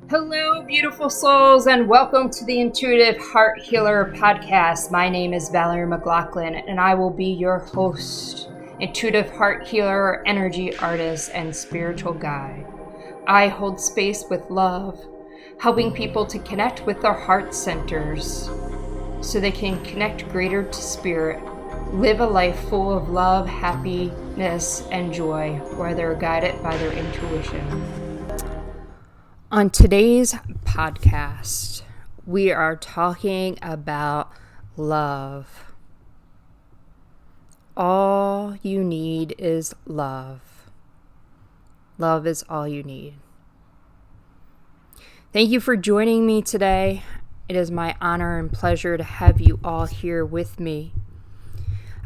Hello, beautiful souls, and welcome to the Intuitive Heart Healer podcast. My name is Valerie McLaughlin, and I will be your host, intuitive heart healer, energy artist, and spiritual guide. I hold space with love, helping people to connect with their heart centers so they can connect greater to spirit, live a life full of love, happiness, and joy, where they're guided by their intuition. On today's podcast, we are talking about love. All you need is love. Love is all you need. Thank you for joining me today. It is my honor and pleasure to have you all here with me.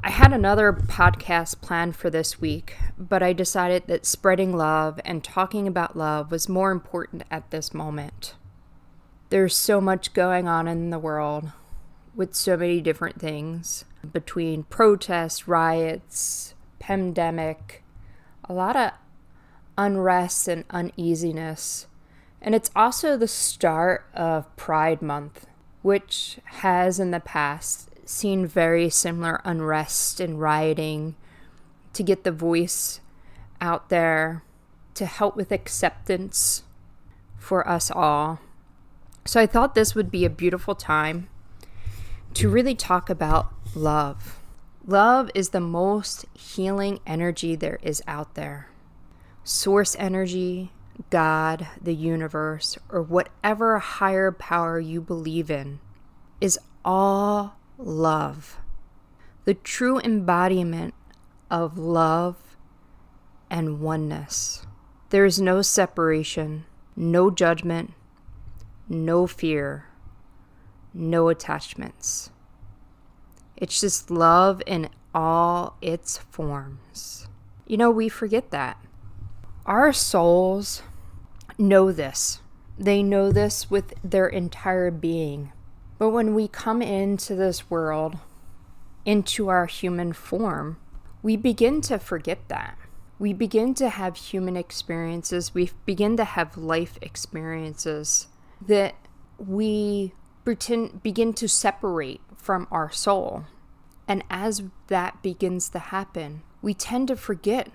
I had another podcast planned for this week, but I decided that spreading love and talking about love was more important at this moment. There's so much going on in the world with so many different things, between protests, riots, pandemic, a lot of unrest and uneasiness. And it's also the start of Pride Month, which has in the past seen very similar unrest and rioting to get the voice out there to help with acceptance for us all. So I thought this would be a beautiful time to really talk about love. Love is the most healing energy there is out there. Source energy, God, the universe, or whatever higher power you believe in is all love. The true embodiment of love and oneness. There is no separation, no judgment, no fear, no attachments. It's just love in all its forms. You know, we forget that. Our souls know this. They know this with their entire being. But when we come into this world, into our human form, we begin to forget that. We begin to have human experiences. We begin to have life experiences that we begin to separate from our soul. And as that begins to happen, we tend to forget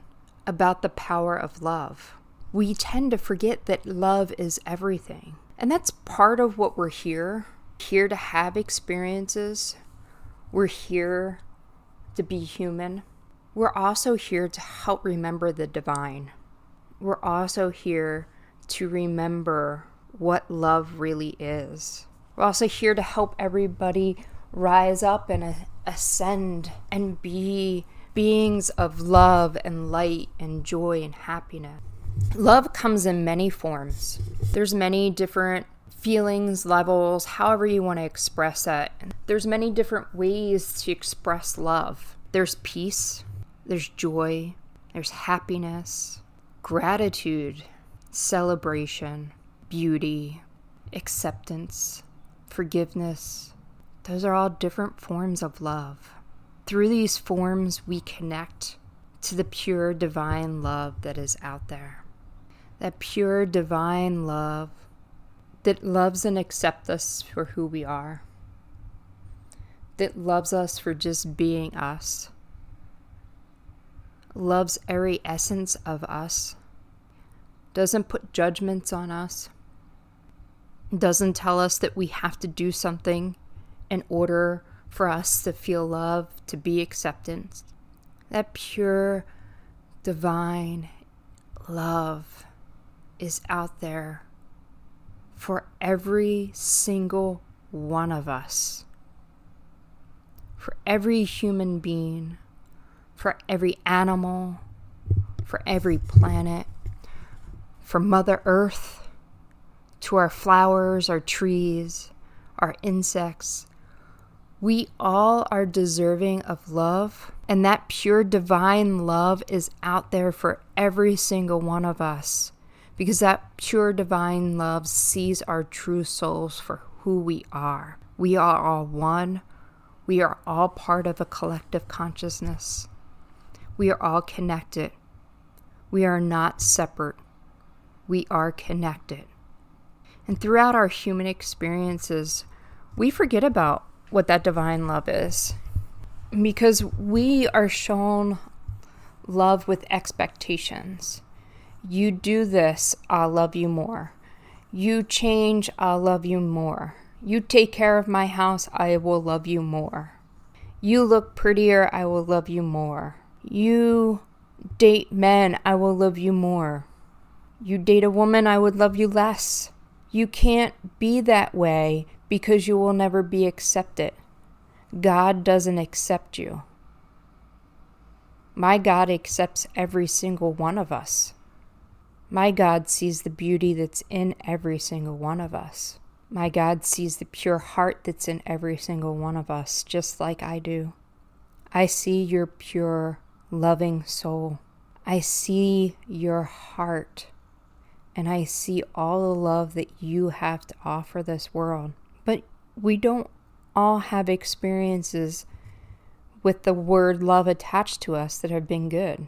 about the power of love. We tend to forget that love is everything. And that's part of what we're here to have experiences. We're here to be human. We're also here to help remember the divine. We're also here to remember what love really is. We're also here to help everybody rise up and ascend and be beings of love and light and joy and happiness. Love comes in many forms. There's many different feelings, levels, however you want to express that. There's many different ways to express love. There's peace, there's joy, there's happiness, gratitude, celebration, beauty, acceptance, forgiveness. Those are all different forms of love. Through these forms, we connect to the pure divine love that is out there. That pure divine love that loves and accepts us for who we are, that loves us for just being us, loves every essence of us, doesn't put judgments on us, doesn't tell us that we have to do something in order for us to feel love, to be acceptance. That pure divine love is out there for every single one of us, for every human being, for every animal, for every planet, from Mother Earth to our flowers, our trees, our insects. We all are deserving of love, and that pure divine love is out there for every single one of us. Because that pure divine love sees our true souls for who we are. We are all one. We are all part of a collective consciousness. We are all connected. We are not separate. We are connected. And throughout our human experiences, we forget about what that divine love is. Because we are shown love with expectations. You do this, I'll love you more. You change, I'll love you more. You take care of my house, I will love you more. You look prettier, I will love you more. You date men, I will love you more. You date a woman, I would love you less. You can't be that way because you will never be accepted. God doesn't accept you. My God accepts every single one of us. My God sees the beauty that's in every single one of us. My God sees the pure heart that's in every single one of us, just like I do. I see your pure, loving soul. I see your heart. And I see all the love that you have to offer this world. But we don't all have experiences with the word love attached to us that have been good.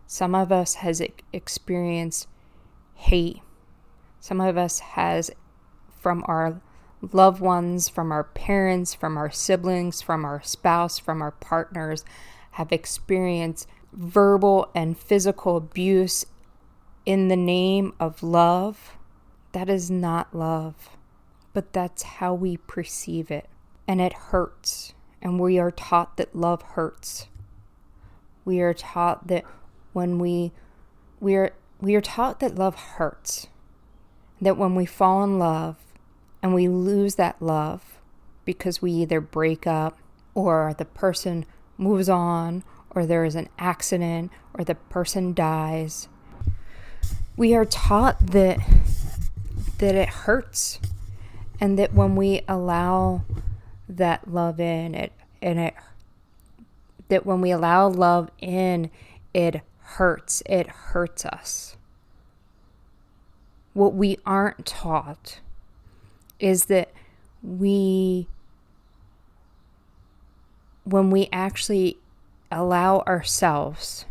Some of us has experienced hate. Some of us has from our loved ones, from our parents, from our siblings, from our spouse, from our partners, have experienced verbal and physical abuse in the name of love. That is not love, but that's how we perceive it. And it hurts. And we are taught that love hurts. We are taught that when we are taught that love hurts. That when we fall in love and we lose that love because we either break up or the person moves on or there is an accident or the person dies, we are taught that it hurts, and that when we allow that love in, that when we allow love in, it hurts us. What we aren't taught is that when we actually allow ourselves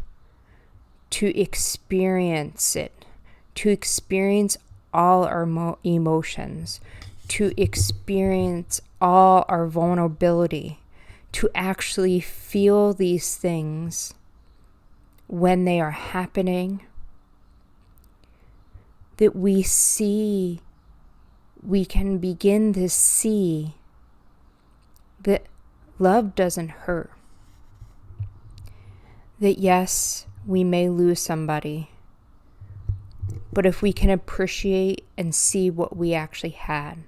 to experience it, to experience all our emotions, to experience all our vulnerability, to actually feel these things when they are happening, that we can begin to see that love doesn't hurt. That yes, we may lose somebody, but if we can appreciate and see what we actually had,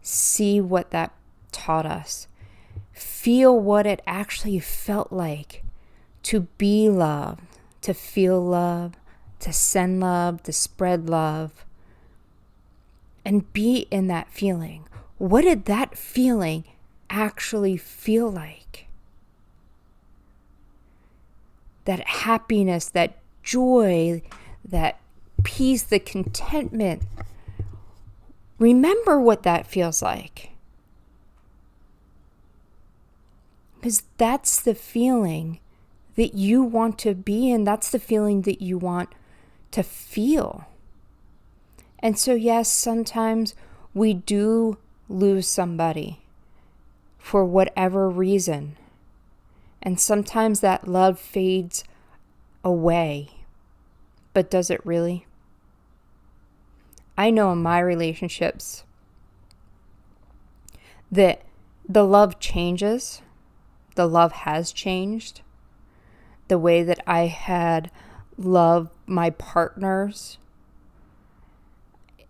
see what that taught us, feel what it actually felt like to be loved, to feel love, to send love, to spread love, and be in that feeling. What did that feeling actually feel like? That happiness, that joy, that peace, the contentment. Remember what that feels like. Because that's the feeling that you want to be in. That's the feeling that you want to feel. And so, yes, sometimes we do lose somebody for whatever reason. And sometimes that love fades away. But does it really? I know in my relationships that the love changes. The love has changed. The way that I had loved my partners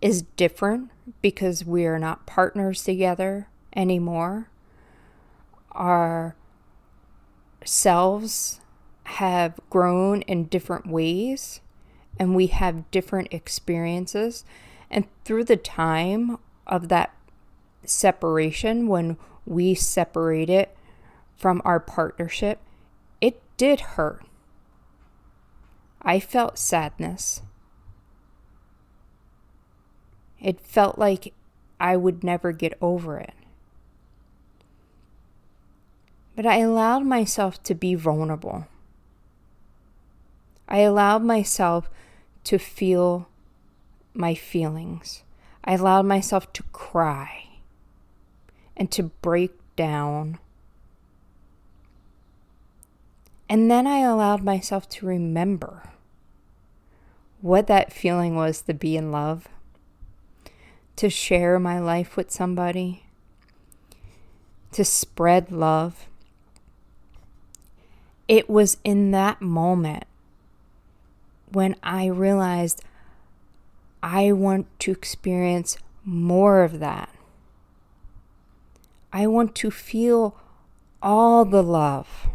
is different because we are not partners together anymore. Our selves have grown in different ways, and we have different experiences. And through the time of that separation, when we separated from our partnership, it did hurt. I felt sadness. It felt like I would never get over it. But I allowed myself to be vulnerable. I allowed myself to feel my feelings. I allowed myself to cry and to break down. And then I allowed myself to remember what that feeling was to be in love, to share my life with somebody, to spread love. It was in that moment when I realized I want to experience more of that. I want to feel all the love,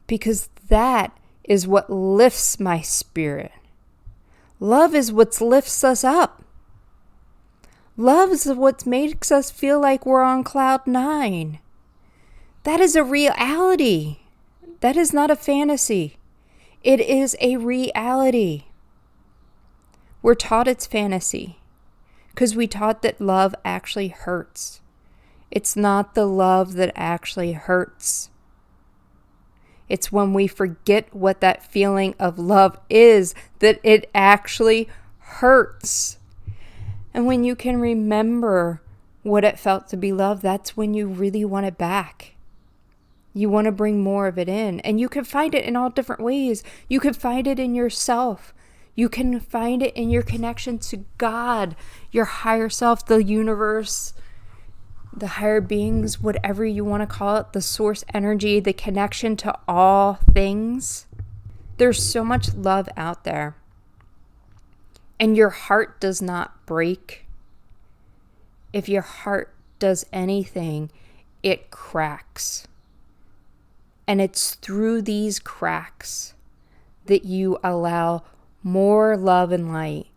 because that is what lifts my spirit. Love is what lifts us up. Love is what makes us feel like we're on cloud 9. That is a reality. That is not a fantasy. It is a reality. We're taught it's fantasy because we taught that love actually hurts. It's not the love that actually hurts. It's when we forget what that feeling of love is that it actually hurts. And when you can remember what it felt to be loved, that's when you really want it back. You want to bring more of it in. And you can find it in all different ways. You can find it in yourself. You can find it in your connection to God, your higher self, the universe, the higher beings, whatever you want to call it, the source energy, the connection to all things. There's so much love out there. And your heart does not break. If your heart does anything, it cracks. And it's through these cracks that you allow more love and light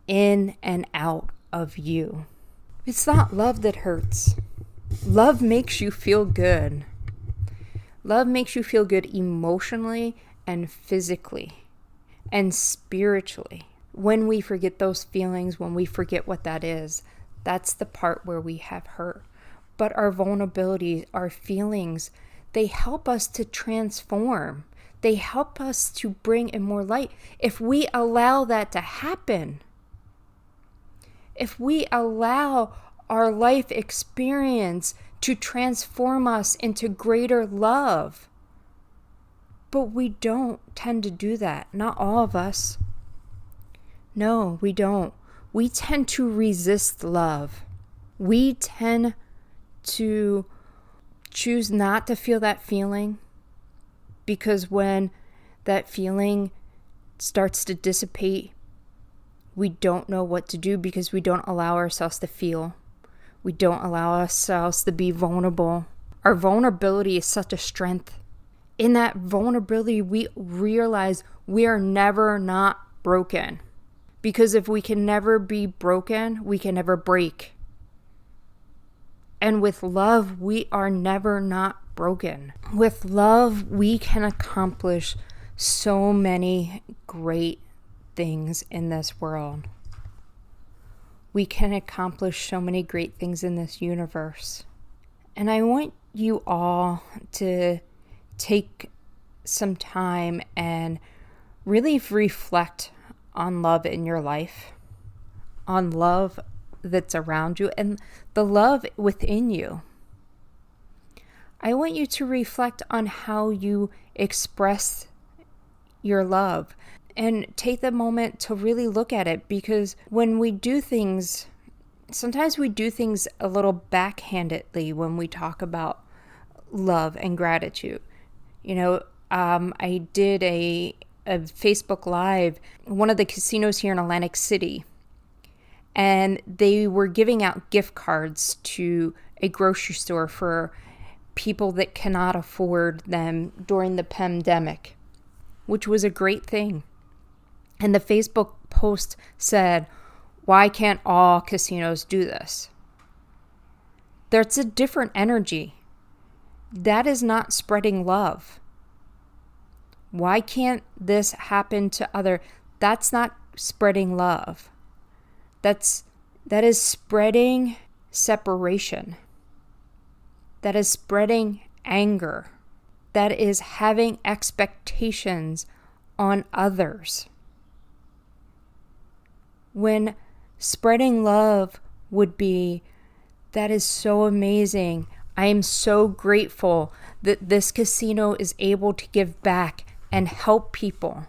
in and out of you. It's not love that hurts. Love makes you feel good. Love makes you feel good emotionally and physically and spiritually. When we forget those feelings, when we forget what that is, that's the part where we have hurt. But our vulnerabilities, our feelings, they help us to transform. They help us to bring in more light. If we allow that to happen, if we allow our life experience to transform us into greater love. But we don't tend to do that. Not all of us. No, we don't. We tend to resist love. We tend to choose not to feel that feeling, because when that feeling starts to dissipate, we don't know what to do because we don't allow ourselves to feel. We don't allow ourselves to be vulnerable. Our vulnerability is such a strength. In that vulnerability, we realize we are never not broken. Because if we can never be broken, we can never break. And with love, we are never not broken. With love, we can accomplish so many great things in this world. We can accomplish so many great things in this universe. And I want you all to take some time and really reflect on love in your life, on love that's around you, and the love within you. I want you to reflect on how you express your love and take the moment to really look at it, because when we do things, sometimes we do things a little backhandedly when we talk about love and gratitude. You know, I did a Facebook Live, one of the casinos here in Atlantic City, and they were giving out gift cards to a grocery store for people that cannot afford them during the pandemic, which was a great thing. And the Facebook post said, "Why can't all casinos do this?" That's a different energy. That is not spreading love. Why can't this happen to other? That's not spreading love. That is spreading separation. That is spreading anger. That is having expectations on others. when spreading love would be, that is so amazing. I am so grateful that this casino is able to give back and help people.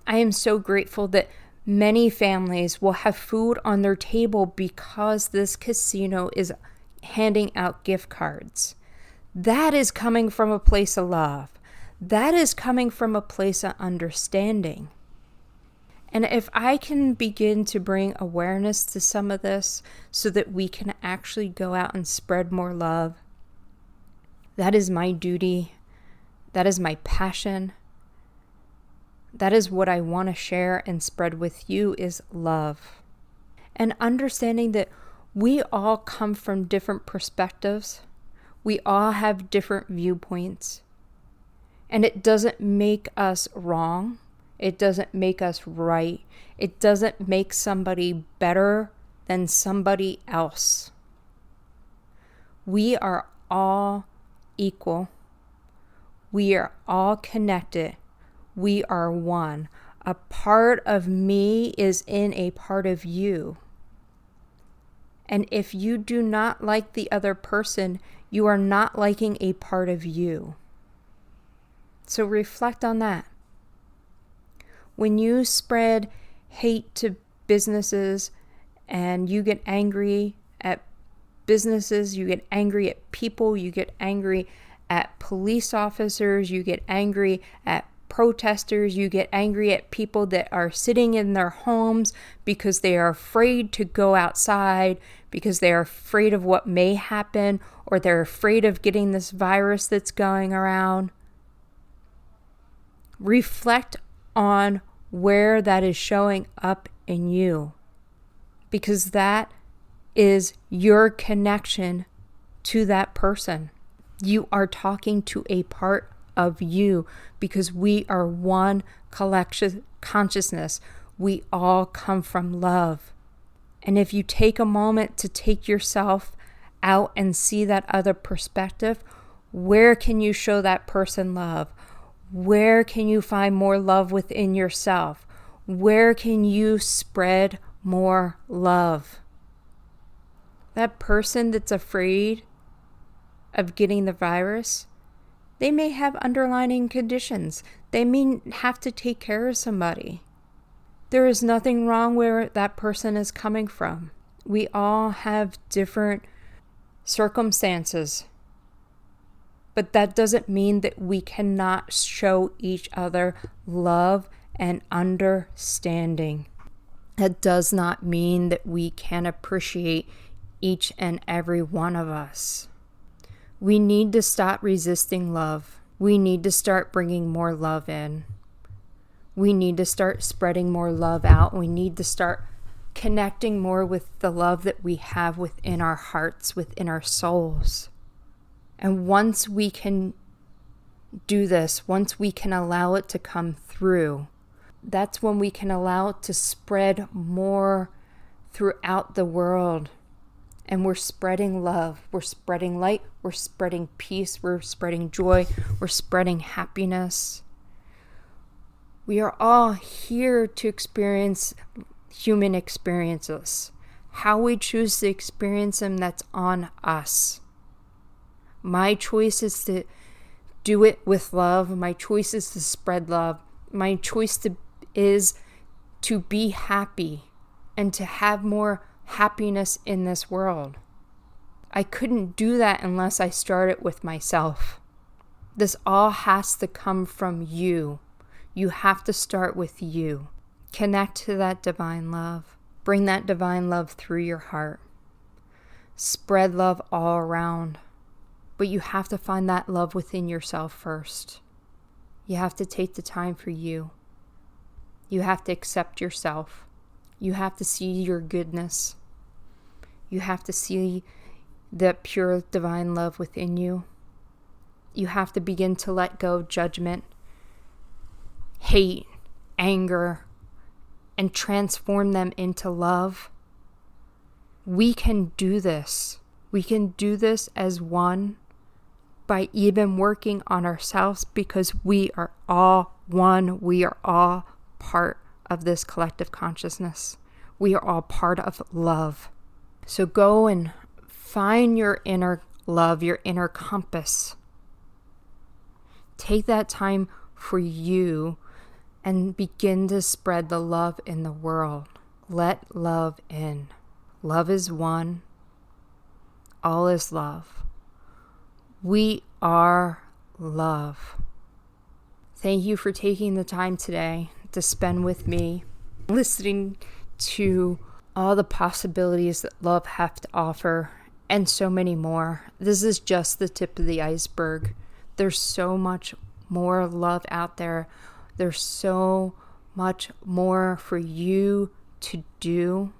I am so grateful that many families will have food on their table because this casino is handing out gift cards. That is coming from a place of love. That is coming from a place of understanding. And if I can begin to bring awareness to some of this so that we can actually go out and spread more love, that is my duty. That is my passion. That is what I want to share and spread with you, is love. And understanding that we all come from different perspectives. We all have different viewpoints. And it doesn't make us wrong. It doesn't make us right. It doesn't make somebody better than somebody else. We are all equal. We are all connected. We are one. A part of me is in a part of you. And if you do not like the other person, you are not liking a part of you. So reflect on that. When you spread hate to businesses and you get angry at businesses, you get angry at people, you get angry at police officers, you get angry at protesters, you get angry at people that are sitting in their homes because they are afraid to go outside, because they are afraid of what may happen, or they're afraid of getting this virus that's going around. Reflect on where that is showing up in you, because that is your connection to that person. You are talking to a part of you, because we are one collective consciousness. We all come from love. And if you take a moment to take yourself out and see that other perspective, where can you show that person love? Where can you find more love within yourself? Where can you spread more love? That person that's afraid of getting the virus, they may have underlying conditions. They may have to take care of somebody. There is nothing wrong where that person is coming from. We all have different circumstances. But that doesn't mean that we cannot show each other love and understanding. That does not mean that we can appreciate each and every one of us. We need to stop resisting love. We need to start bringing more love in. We need to start spreading more love out. We need to start connecting more with the love that we have within our hearts, within our souls. And once we can do this, once we can allow it to come through, that's when we can allow it to spread more throughout the world. And we're spreading love, we're spreading light, we're spreading peace, we're spreading joy, we're spreading happiness. We are all here to experience human experiences. How we choose to experience them, that's on us. My choice is to do it with love. My choice is to spread love. My choice is to be happy and to have more happiness in this world. I couldn't do that unless I started with myself. This all has to come from you. You have to start with you. Connect to that divine love. Bring that divine love through your heart. Spread love all around. But you have to find that love within yourself first. You have to take the time for you. You have to accept yourself. You have to see your goodness. You have to see the pure divine love within you. You have to begin to let go of judgment, hate, anger, and transform them into love. We can do this. We can do this as one by even working on ourselves, because we are all one. We are all part of this collective consciousness. We are all part of love. So go and find your inner love, your inner compass. Take that time for you and begin to spread the love in the world. Let love in. Love is one. All is love. We are love. Thank you for taking the time today to spend with me, listening to all the possibilities that love has to offer, and so many more. This is just the tip of the iceberg. There's so much more love out there. There's so much more for you to do.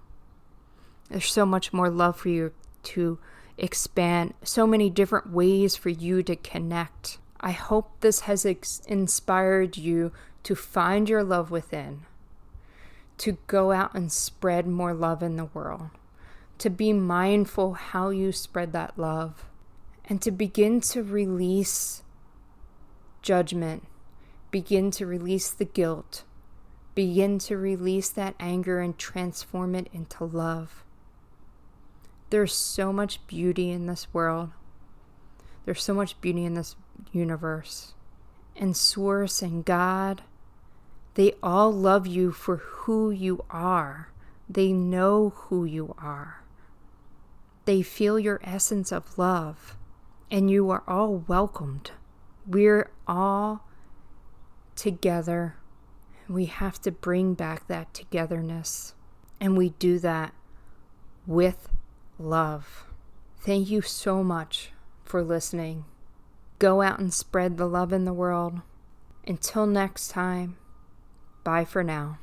There's so much more love for you to expand, so many different ways for you to connect. I hope this has inspired you to find your love within, to go out and spread more love in the world, to be mindful how you spread that love, and to begin to release judgment, begin to release the guilt, begin to release that anger and transform it into love. There's so much beauty in this world. There's so much beauty in this universe. And Source and God, they all love you for who you are. They know who you are. They feel your essence of love. And you are all welcomed. We're all together. We have to bring back that togetherness. And we do that with love. Thank you so much for listening. Go out and spread the love in the world. Until next time, bye for now.